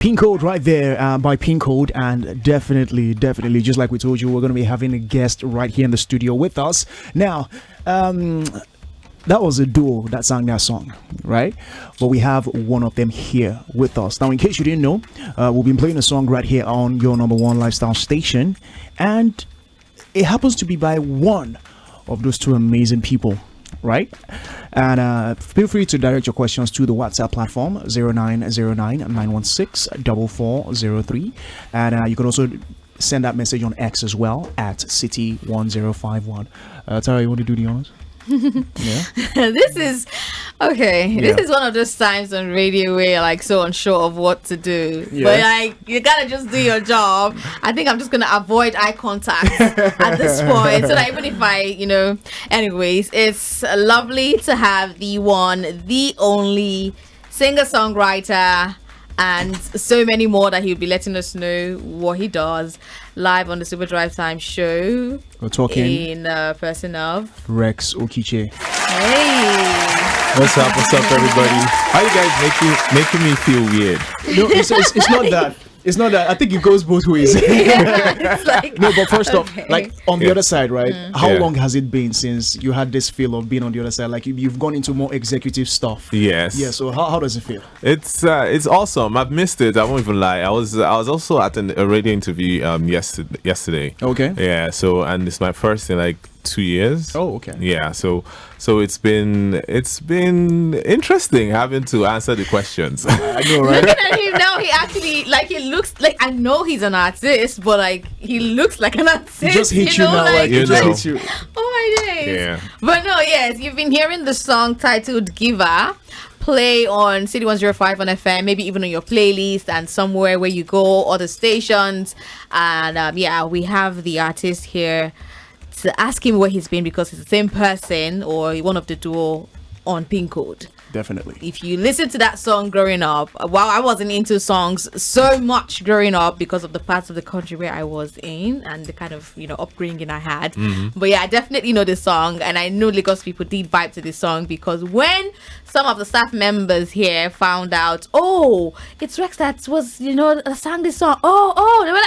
PINCODE right there by PINCODE, and definitely, just like we told you, we're going to be having a guest right here in the studio with us. Now, that was a duo that sang that song, right? But we have one of them here with us. Now, in case you didn't know, we've been playing a song right here on your number one lifestyle station, and it happens to be by one of those two amazing people, right? And feel free to direct your questions to the WhatsApp platform 0909-916-4403, and you can also send that message on X as well at City1051. Tara, you want to do the honors? Yeah. This is okay. Yeah. This is one of those times on radio where you're like so unsure of what to do, but like you gotta just do your job. I think I'm just gonna avoid eye contact at this point, so that even if anyways, it's lovely to have the one, the only singer-songwriter, and so many more that he'll be letting us know what he does live on the Super Drive Time show. We're talking in person of Rex Okiche. Hey, what's up, everybody? How you guys making me feel weird? No, it's not that. It's not that. I think it goes both ways. It's like, no, but first off, like on the other side, right? How Yeah. long has it been since you had this feel of being on the other side? Like you've gone into more executive stuff. Yes. Yeah. So how does it feel? It's awesome. I've missed it. I won't even lie. I was also at a radio interview yesterday. Okay. Yeah. So, and it's my first in like 2 years. Oh, okay. Yeah. So it's been interesting having to answer the questions. I know, right? looking at him now, he actually he looks like, I know he's an artist, but like he looks like an artist. It just hit you now, like it just hits you. Oh my days. Yeah. But no, yes, you've been hearing the song titled Giver play on City 105 on FM, maybe even on your playlist and somewhere where you go, other stations. And we have the artist here to ask him where he's been, because it's the same person or one of the duo on PINCODE. Definitely. If you listen to that song growing up, while I wasn't into songs so much growing up because of the parts of the country where I was in and the kind of upbringing I had, but yeah, I definitely know this song, and I know Lagos people did vibe to this song, because when some of the staff members here found out, oh, it's Rex that was sang this song, they were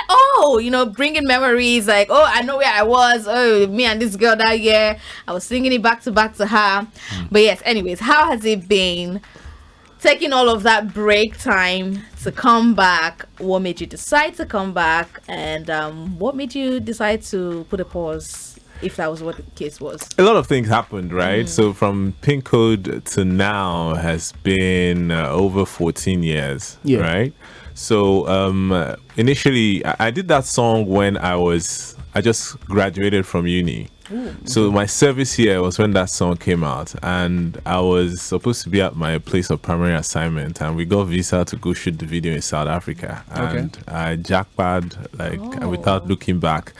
like, bringing memories, like, oh, I know where I was, oh, me and this girl that year, I was singing it back to her. But yes, anyways, how has it been taking all of that break time to come back? What made you decide to come back, and what made you decide to put a pause, if that was what the case was? A lot of things happened, right? So from PINCODE to now has been over 14 years, right? So initially I did that song when I just graduated from uni. So my service year was when that song came out, and I was supposed to be at my place of primary assignment, and we got visa to go shoot the video in South Africa, and I jackpot without looking back.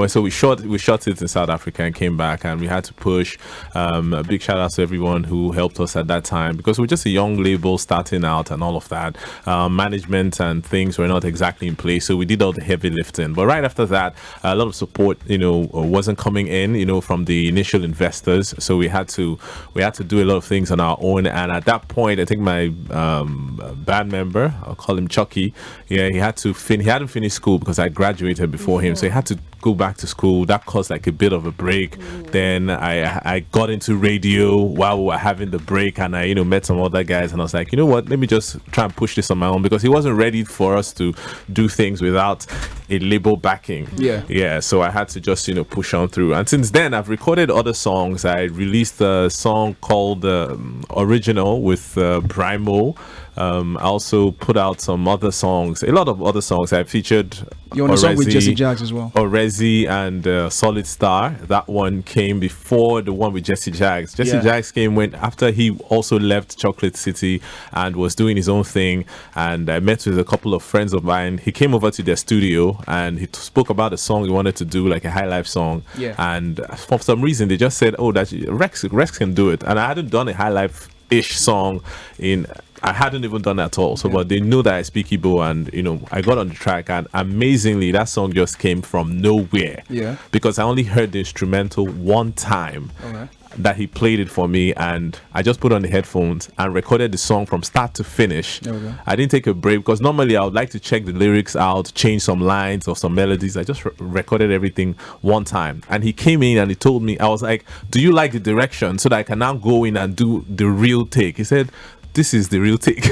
So we shot it in South Africa and came back, and we had to push. A big shout out to everyone who helped us at that time, because we're just a young label starting out and all of that. Management and things were not exactly in place, so we did all the heavy lifting. But right after that, a lot of support wasn't coming in from the initial investors, so we had to do a lot of things on our own. And at that point, I think my band member, I'll call him Chucky, he hadn't finished school because I graduated before him, so he had to go back to school. That caused like a bit of a break. Then I got into radio while we were having the break, and I met some other guys, and I was like, you know what, let me just try and push this on my own, because he wasn't ready for us to do things without a label backing. So I had to just push on through. And since then I've recorded other songs. I released a song called Original with Brimo. I also put out some other songs, a lot of other songs. I featured you on a song with Jesse Jags as well. Orezi and Solid Star. That one came before the one with Jesse Jags. Jesse Jags came after he also left Chocolate City and was doing his own thing. And I met with a couple of friends of mine. He came over to their studio and he spoke about a song he wanted to do, like a high life song. And for some reason they just said, oh, that Rex can do it. And I hadn't done a high life ish song I hadn't even done that at all. So, but they know that I speak Igbo, and I got on the track, and amazingly, that song just came from nowhere. Because I only heard the instrumental one time. that he played it for me, and I just put on the headphones and recorded the song from start to finish. I didn't take a break because normally I would like to check the lyrics out, change some lines or some melodies. I just recorded everything one time, and he came in and he told me, I was like, do you like the direction so that I can now go in and do the real take? He said, this is the real take.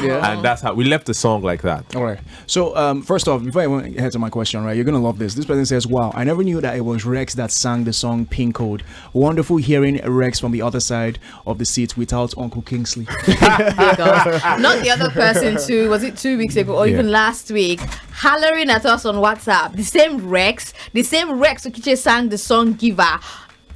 And that's how we left the song like that. All right. So first off, before I even head to my question, right, you're gonna love this. This person says, wow, I never knew that it was Rex that sang the song Pin Code. Wonderful hearing Rex from the other side of the seat without Uncle Kingsley. Not the other person too. Was it 2 weeks ago or even last week, hollering at us on WhatsApp? The same Rex Okiche sang the song Giver.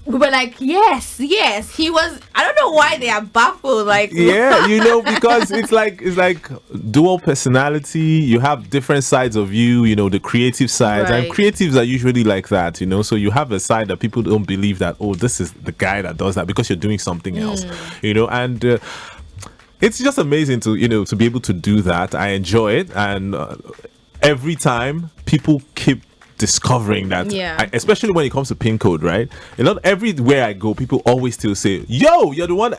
We were like, yes, he was. I don't know why they are baffled. Like, because it's like dual personality. You have different sides of you. The creative sides, and creatives are usually like that. So you have a side that people don't believe that. Oh, this is the guy that does that because you're doing something else. And it's just amazing to to be able to do that. I enjoy it, and every time people keep discovering that, especially when it comes to pin code, right? Everywhere I go, people always still say, yo, you're the one.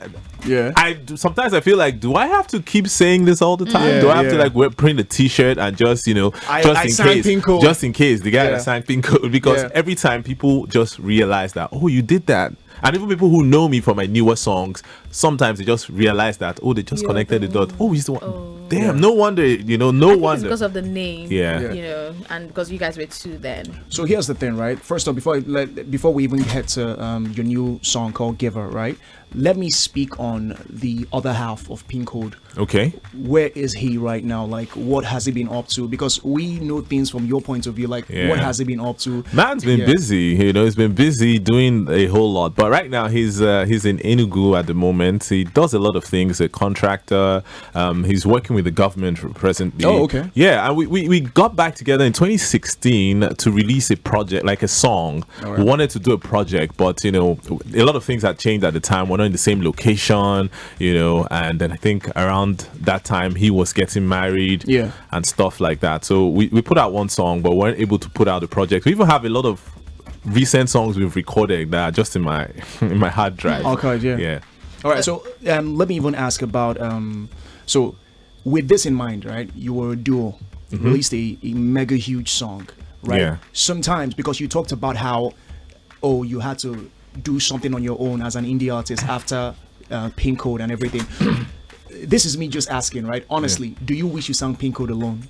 Sometimes I feel like, do I have to keep saying this all the time? Do I have to print a t-shirt and just in case the guy that signed pin code? Because every time people just realize that, oh, you did that. And even people who know me from my newer songs, sometimes they just realize that, oh, they just connected the dot. Oh, he's the one. Damn, no wonder, no wonder. It's because of the name, and because you guys were two then. So here's the thing, right? First off, before we even get to your new song called Giver, right? Let me speak on the other half of Pin Code. Okay. Where is he right now? Like, what has he been up to? Because we know things from your point of view. Like, what has he been up to? Man's been busy. He's been busy doing a whole lot. But right now, he's in Enugu at the moment. He does a lot of things. A contractor. He's working with the government presently. Oh, okay. Yeah, and we got back together in 2016 to release a project, like a song. Right. We wanted to do a project, but a lot of things had changed at the time. We're not in the same location, and then I think around that time he was getting married and stuff like that. So we put out one song, but weren't able to put out the project. We even have a lot of recent songs we've recorded that are just in my hard drive. Okay, yeah. All right, so let me even ask about so with this in mind, right? You were a duo, released a mega huge song, right? Yeah. Sometimes, because you talked about how you had to do something on your own as an indie artist after Pin Code and everything. This is me just asking, right? Honestly, do you wish you sang Pin Code alone?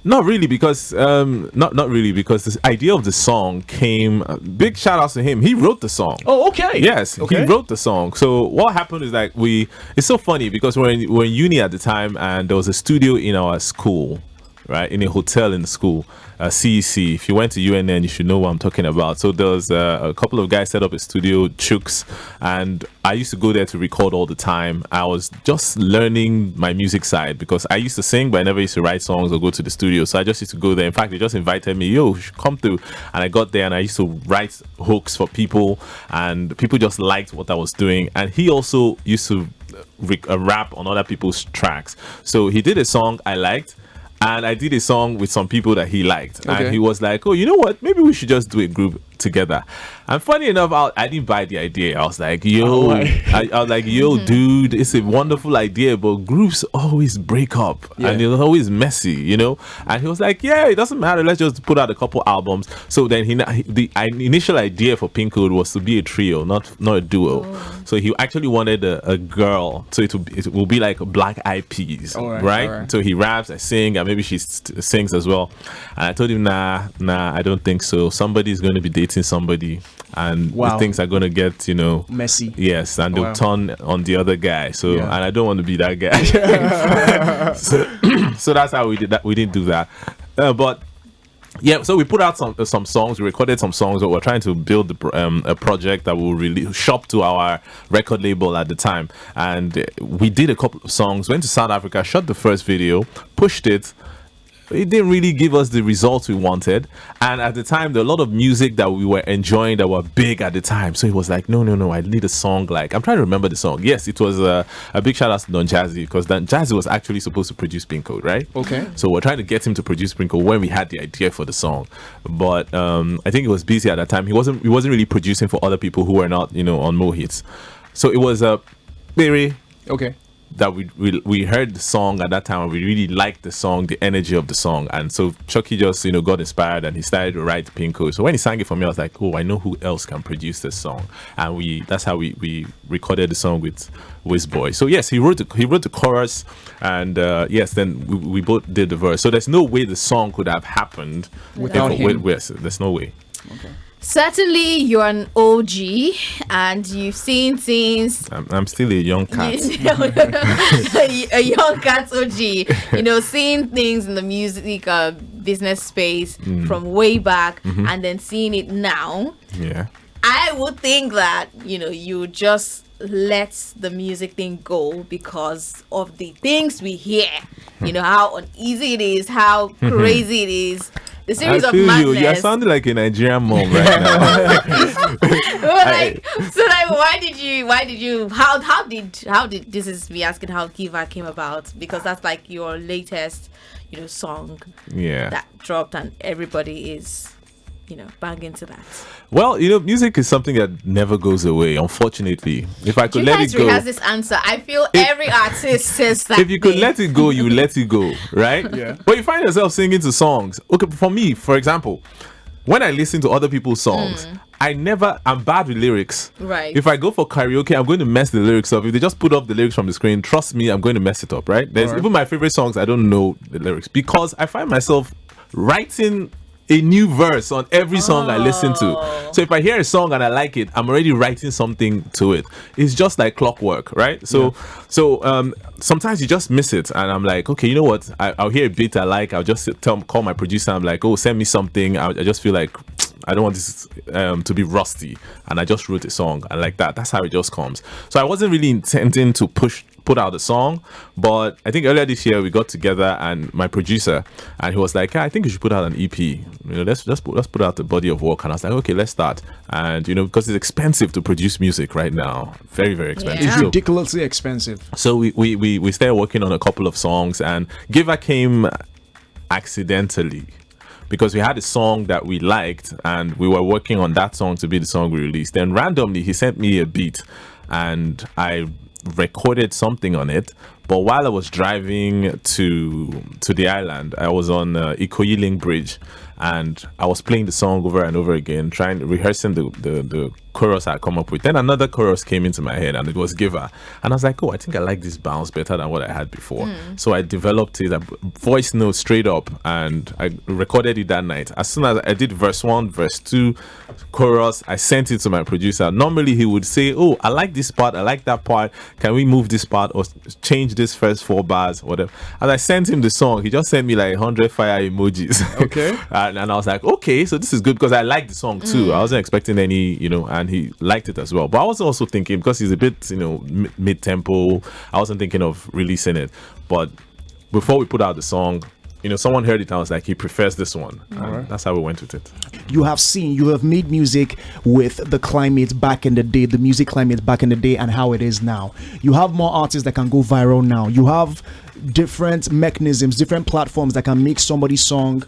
Not really, because not really, because the idea of the song came. Big shout outs to him. He wrote the song. Oh, okay. Yes, he wrote the song. So what happened is like it's so funny because we're in uni at the time, and there was a studio in our school, right, in a hotel in the school, CEC. If you went to UNN, you should know what I'm talking about. So there was a couple of guys set up a studio, Chooks, and I used to go there to record all the time. I was just learning my music side because I used to sing, but I never used to write songs or go to the studio. So I just used to go there. In fact, they just invited me, yo, you should come through. And I got there and I used to write hooks for people, and people just liked what I was doing. And he also used to rap on other people's tracks. So he did a song I liked, and I did a song with some people that he liked. And he was like, oh, you know what? Maybe we should just do a group together. And funny enough, I didn't buy the idea. I was like, yo, I was like, yo, dude, it's a wonderful idea, but groups always break up and it's always messy, And he was like, yeah, it doesn't matter. Let's just put out a couple albums. So then the initial idea for Pin Code was to be a trio, not a duo. So he actually wanted a girl. So it will be like Black Eyed Peas, right? So he raps, I sing, and maybe she sings as well. And I told him, nah, I don't think so. Somebody's going to be dating somebody, and the things are gonna get messy. Yes, and they'll turn on the other guy. So and I don't want to be that guy. so that's how we did that. We didn't do that, but so we put out some songs. We recorded some songs, but we're trying to build a project that will really shop to our record label at the time. And we did a couple of songs. Went to South Africa, shot the first video, pushed it. it didn't really give us the results we wanted. And at the time, there were a lot of music that we were enjoying that were big at the time. So he was like, no, I need a song like, I'm trying to remember the song. Yes, it was a big shout out to Don Jazzy, because Don Jazzy was actually supposed to produce PINCODE, right? Okay. So we're trying to get him to produce PINCODE when we had the idea for the song. But I think he was busy at that time. He wasn't really producing for other people who were not, on Mo Hits. So it was a very Okay. that we heard the song at that time, and we really liked the song, the energy of the song. And so Chucky just got inspired, and he started to write PINCODE. So when he sang it for me, I was like, oh, I know who else can produce this song. And that's how we recorded the song with Wizboy. So yes, he wrote the chorus, and yes, then we both did the verse. So there's no way the song could have happened without him. There's no way. Okay. Certainly, you're an OG, and you've seen things. I'm still a young cat. A young cat OG. Seeing things in the music business space from way back, and then seeing it now. Yeah. I would think that you just let the music thing go because of the things we hear. How uneasy it is, how crazy it is. The series I of feel madness. you're sounding like a Nigerian mom right now. How did this is me asking how Giva came about, because that's like your latest song that dropped, and everybody is banging to that. Well, music is something that never goes away, unfortunately. If I could let it go. You guys this answer. I feel every artist says that. If you could let it go, you let it go, right? Yeah. But you find yourself singing to songs. Okay, for me, for example, when I listen to other people's songs, I'm bad with lyrics. Right. If I go for karaoke, I'm going to mess the lyrics up. If they just put up the lyrics from the screen, trust me, I'm going to mess it up, right? There's even my favorite songs, I don't know the lyrics, because I find myself writing a new verse on every song I listen to. So if I hear a song and I like it, I'm already writing something to it. It's just like clockwork, right? So sometimes you just miss it, and I'm like, okay, you know what? I'll hear a beat I like. I'll just call my producer. I'm like, oh, send me something. I just feel like I don't want this to be rusty, and I just wrote a song, and like that. That's how it just comes. So I wasn't really intending to put out a song, but I think earlier this year we got together, and my producer, and he was like, I think you should put out an EP. Let's put out the body of work. And I was like, okay, let's start. And because it's expensive to produce music right now, very, very expensive. It's ridiculously expensive. So we started working on a couple of songs, and Giver came accidentally, because we had a song that we liked, and we were working on that song to be the song we released. Then randomly he sent me a beat, and I recorded something on it. But while I was driving to the island, I was on Ikoyi Link Bridge, and I was playing the song over and over again, rehearsing the chorus I come up with. Then another chorus came into my head, and it was Giver, and I was like, oh, I think I like this bounce better than what I had before. So I developed it, a voice note straight up, and I recorded it that night. As soon as I did verse 1, verse 2, chorus, I sent it to my producer. Normally he would say, oh, I like this part, I like that part, can we move this part or change this first 4 bars, whatever. As I sent him the song, he just sent me like 100 fire emojis. Okay. and I was like, okay, so this is good, because I liked the song too. I wasn't expecting any, and he liked it as well. But I was also thinking, because he's a bit, mid-tempo, I wasn't thinking of releasing it. But before we put out the song, someone heard it and I was like, he prefers this one. And that's how we went with it. You have made music with the climate back in the day, the music climate back in the day, and how it is now. You have more artists that can go viral now. You have different mechanisms, different platforms that can make somebody's song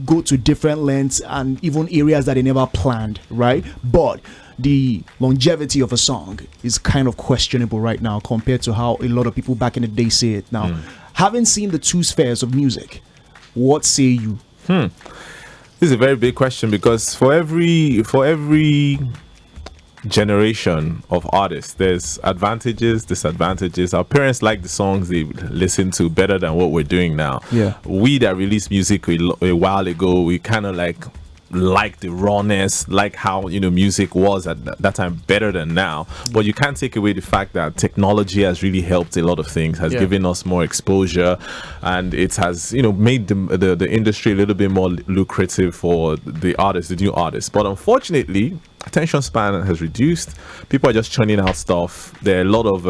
go to different lengths and even areas that they never planned, right? But the longevity of a song is kind of questionable right now compared to how a lot of people back in the day say it now. Having seen the two spheres of music, what say you? This is a very big question, because for every generation of artists, there's advantages, disadvantages. Our parents like the songs they listen to better than what we're doing now. Yeah. We that released music a while ago, we kind of like the rawness, like how music was at that time better than now. But you can't take away the fact that technology has really helped a lot of things, has given us more exposure, and it has made the industry a little bit more lucrative for the new artists. But unfortunately, attention span has reduced. People are just churning out stuff. There are a lot of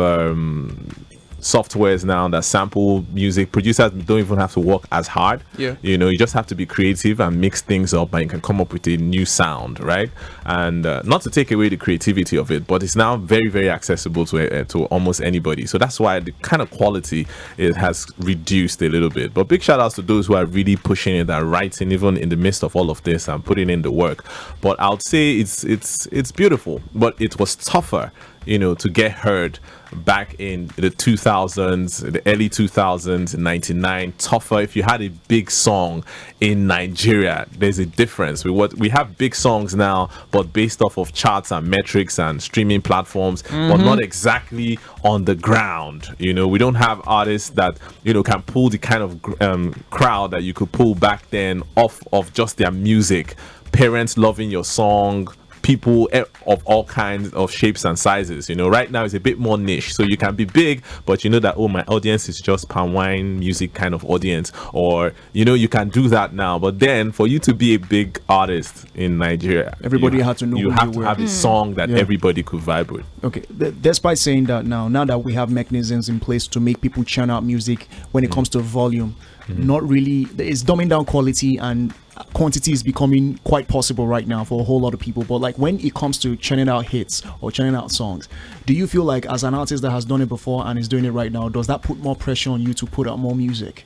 softwares now that sample music. Producers don't even have to work as hard. Yeah. You know, you just have to be creative and mix things up, and you can come up with a new sound, right? And not to take away the creativity of it, but it's now very, very accessible to almost anybody. So that's why the kind of quality it has reduced a little bit. But big shout outs to those who are really pushing it and writing even in the midst of all of this and putting in the work. But I would say it's beautiful, but it was tougher, you know, to get heard back in the 2000s, the early 2000s, 99. Tougher if you had a big song in Nigeria. There's a difference. We have big songs now, but based off of charts and metrics and streaming platforms, but not exactly on the ground. You know, we don't have artists that, you know, can pull the kind of crowd that you could pull back then off of just their music. Parents loving your song, people of all kinds of shapes and sizes. You know, right now it's a bit more niche, so you can be big, but you know that, oh, my audience is just palm wine music kind of audience, or you know, you can do that now. But then for you to be a big artist in Nigeria, everybody had to know you have to have a song that everybody could vibe with. Okay, despite saying that, now that we have mechanisms in place to make people churn out music when it comes to volume, not really, it's dumbing down quality, and quantity is becoming quite possible right now for a whole lot of people. But like when it comes to churning out hits or churning out songs, do you feel like as an artist that has done it before and is doing it right now, does that put more pressure on you to put out more music?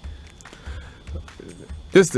Just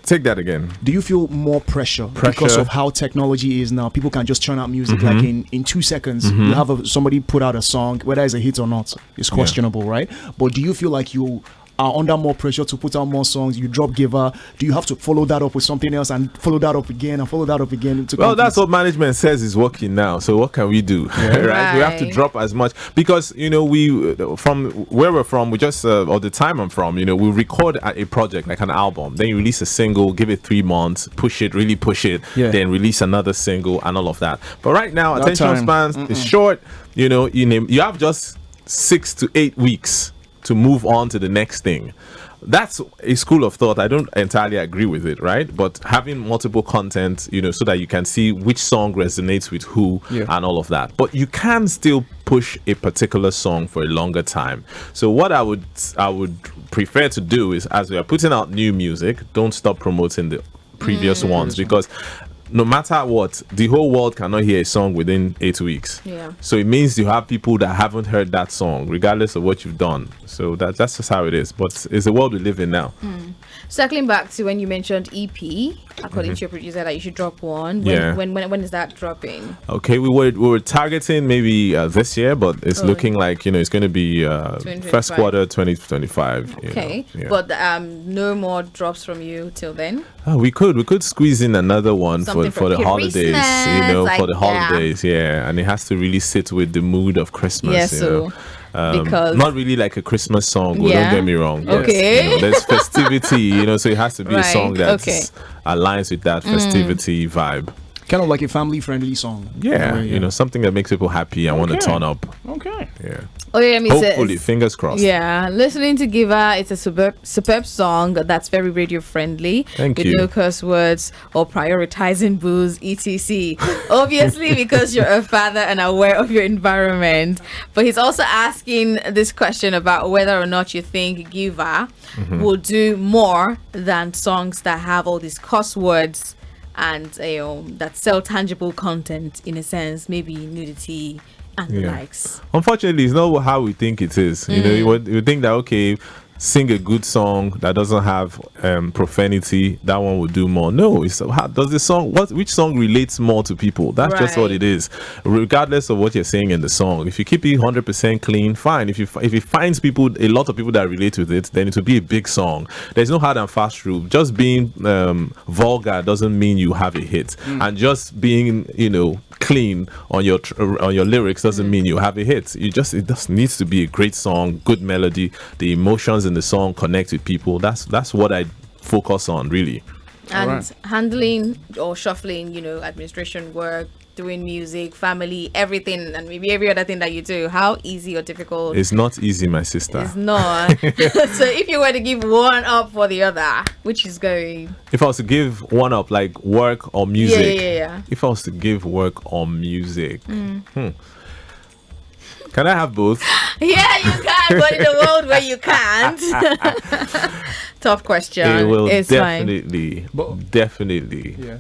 take that again. Do you feel more pressure because of how technology is now? People can just churn out music like in 2 seconds. You have somebody put out a song, whether it's a hit or not, it's questionable, right? But do you feel like you are under more pressure to put out more songs? You drop Giver, do you have to follow that up with something else and follow that up again and follow that up again to well, that's what management says is working now, so what can we do? Right? We have to drop as much, because you know, we from where we're from, we just or the time I'm from, you know, we record a project like an album, then you release a single, give it 3 months, really push it, then release another single and all of that. But right now attention spans is short. You know, you have just 6 to 8 weeks to move on to the next thing. That's a school of thought. I don't entirely agree with it, right? But having multiple content, you know, so that you can see which song resonates with who and all of that. But you can still push a particular song for a longer time. So what I would prefer to do is, as we are putting out new music, don't stop promoting the previous ones, because no matter what, the whole world cannot hear a song within 8 weeks. Yeah. So it means you have people that haven't heard that song, regardless of what you've done. So that's just how it is. But it's the world we live in now. Circling back to when you mentioned EP, according to your producer, that you should drop one. When is that dropping? Okay, we were targeting maybe this year, but it's looking like, you know, it's going to be first quarter 2025. Okay, you know? But no more drops from you till then. We could squeeze in another one for the holidays, you know, like, for the holidays, and it has to really sit with the mood of Christmas. You know? Because not really like a Christmas song, don't get me wrong. Okay. You know, there's festivity, you know, so it has to be a song that aligns with that festivity vibe. Kind of like a family-friendly song. You know, something that makes people happy and want to turn up. Hopefully, fingers crossed. Listening to Giver, it's a superb song that's very radio-friendly. Thank you. With no curse words or prioritizing booze, etc. Obviously, because you're a father and aware of your environment. But he's also asking this question about whether or not you think Giver will do more than songs that have all these curse words and that sell tangible content, in a sense, maybe nudity and the likes. Unfortunately, it's not how we think it is. You know, you think that, okay, sing a good song that doesn't have profanity, that one will do more. No, it's how does the song, which song relates more to people? That's just what it is, regardless of what you're saying in the song. If you keep it 100% clean, fine. If it finds people, a lot of people that relate with it, then it will be a big song. There's no hard and fast rule. Just being vulgar doesn't mean you have a hit, and just being, you know, clean on your lyrics doesn't mean you have a hit. It just needs to be a great song, good melody, the emotions in the song connect with people. That's what I focus on, really. And handling or shuffling, you know, administration work, doing music, family, everything, and maybe every other thing that you do, how easy or difficult? It's not easy, my sister. It's not. So if you were to give one up for the other, which is going? If I was to give one up, like work or music. If I was to give work or music, Can I have both? Yeah, you can, but in a world where you can't. Tough question. It will It's definitely, Yeah.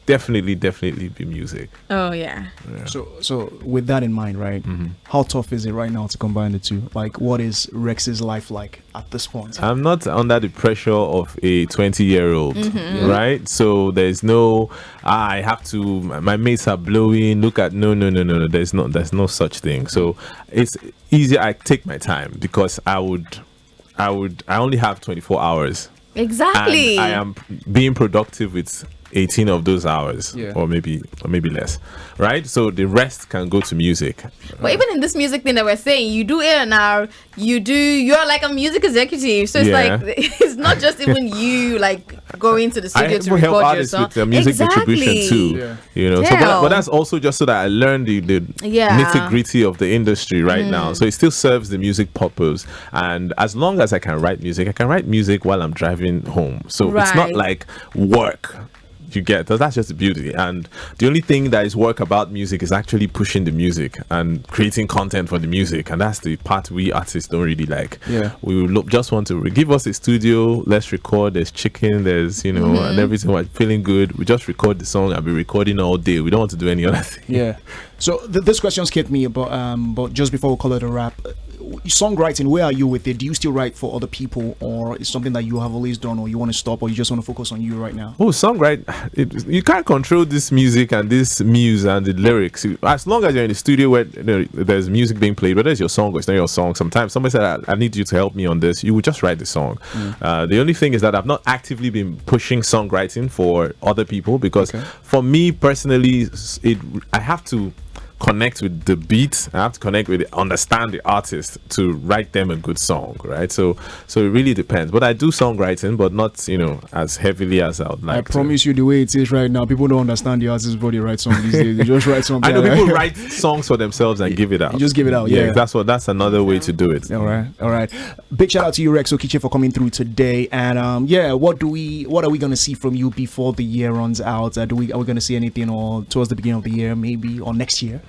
definitely be music. Oh yeah. So with that in mind, right? How tough is it right now to combine the two? Like, what is Rex's life like at this point? I'm not under the pressure of a 20-year-old, right? So there's no, I have to. My mates are blowing. Look at no. There's no such thing. So it's easy. I take my time because I only have 24 hours. Exactly. And I am being productive with 18 of those hours, Yeah. or maybe less, right? So the rest can go to music. But even in this music thing that we're saying, you do A&R, you're like a music executive. So it's Yeah. like, it's not just even you like going to the I studio to help record your artists song. with their music Exactly. distribution too. Yeah. You know, so but that's also just so that I learn the Yeah. nitty gritty of the industry right now. So it still serves the music purpose. And as long as I can write music while I'm driving home. So it's not Right. like work. You get that's just the beauty, and the only thing that is work about music is actually pushing the music and creating content for the music, and that's the part we artists don't really like. We will just want to give us a studio, let's record. There's chicken, there's and everything. We're feeling good, we just record the song and be recording all day. We don't want to do any other thing. Yeah. So this question skipped me, but just before we call it a wrap, songwriting, where are you with it? Do you still write for other people, or is something that you have always done, or you want to stop, or you just want to focus on you right now? Songwriting, you can't control this music and this muse and the lyrics. As long as you're in the studio where there's music being played, whether it's your song or it's not your song, sometimes somebody said, I need you to help me on this, you would just write the song. The only thing is that I've not actively been pushing songwriting for other people, because for me personally, I have to connect with the beat. I have to connect with understand the artist to write them a good song, right? So it really depends. But I do songwriting, but not as heavily as I would like. I promise you, the way it is right now, people don't understand the artist before they write songs these days. They just write something. I know people write songs for themselves and give it out. You just give it out. Yeah, that's another way to do it. All right. Big shout out to you, Rex Okiche, for coming through today. And what are we gonna see from you before the year runs out? Are we gonna see anything, or towards the beginning of the year, maybe, or next year?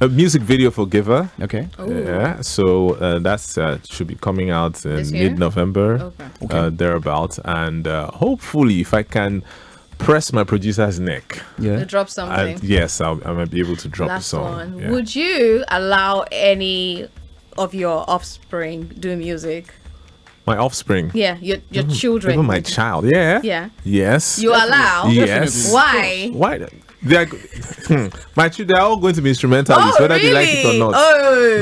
A music video for Giver. Okay. Yeah. So that's should be coming out in mid-November, thereabout, and hopefully, if I can press my producer's neck, to drop something. Yes, I might be able to drop Last the song. one. Yeah. Would you allow any of your offspring do music? My offspring. Yeah, your children. Even my child. Yeah. Yeah. Yes. You allow? Yes. Why? Why? My children, they're all going to be instrumentalists, whether they like it or not.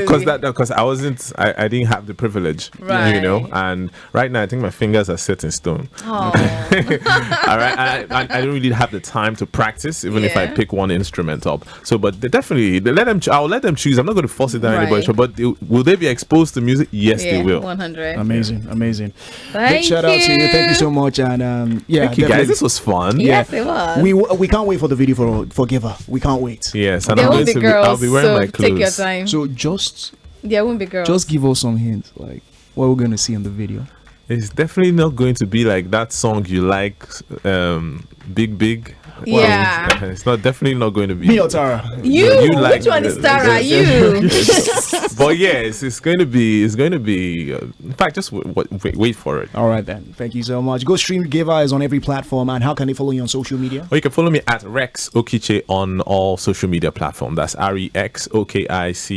Because I didn't have the privilege, and right now I think my fingers are set in stone. All right, I don't really have the time to practice, even if I pick one instrument up. So, but I'll let them choose. I'm not going to force it down anybody. But will they be exposed to music? Yes, they will. 100. Amazing. Big shout out to you. Thank you so much. And thank you guys. This was fun. Yes, it was. We can't wait for the video for Giver. We can't wait. Yes, and there won't be girls, I'll be wearing my clothes. Take your time. So there won't be girls. Just give us some hints, like what we're gonna see in the video. It's definitely not going to be like that song you like, Big. Yeah. It's definitely not going to be. Me or Tara? You like which one is Tara? You. But yes, it's going to be. In fact, just wait for it. All right then. Thank you so much. Go stream Giver is on every platform. And how can they follow you on social media? Or you can follow me at Rex Okiche on all social media platforms. That's REX OKICHE.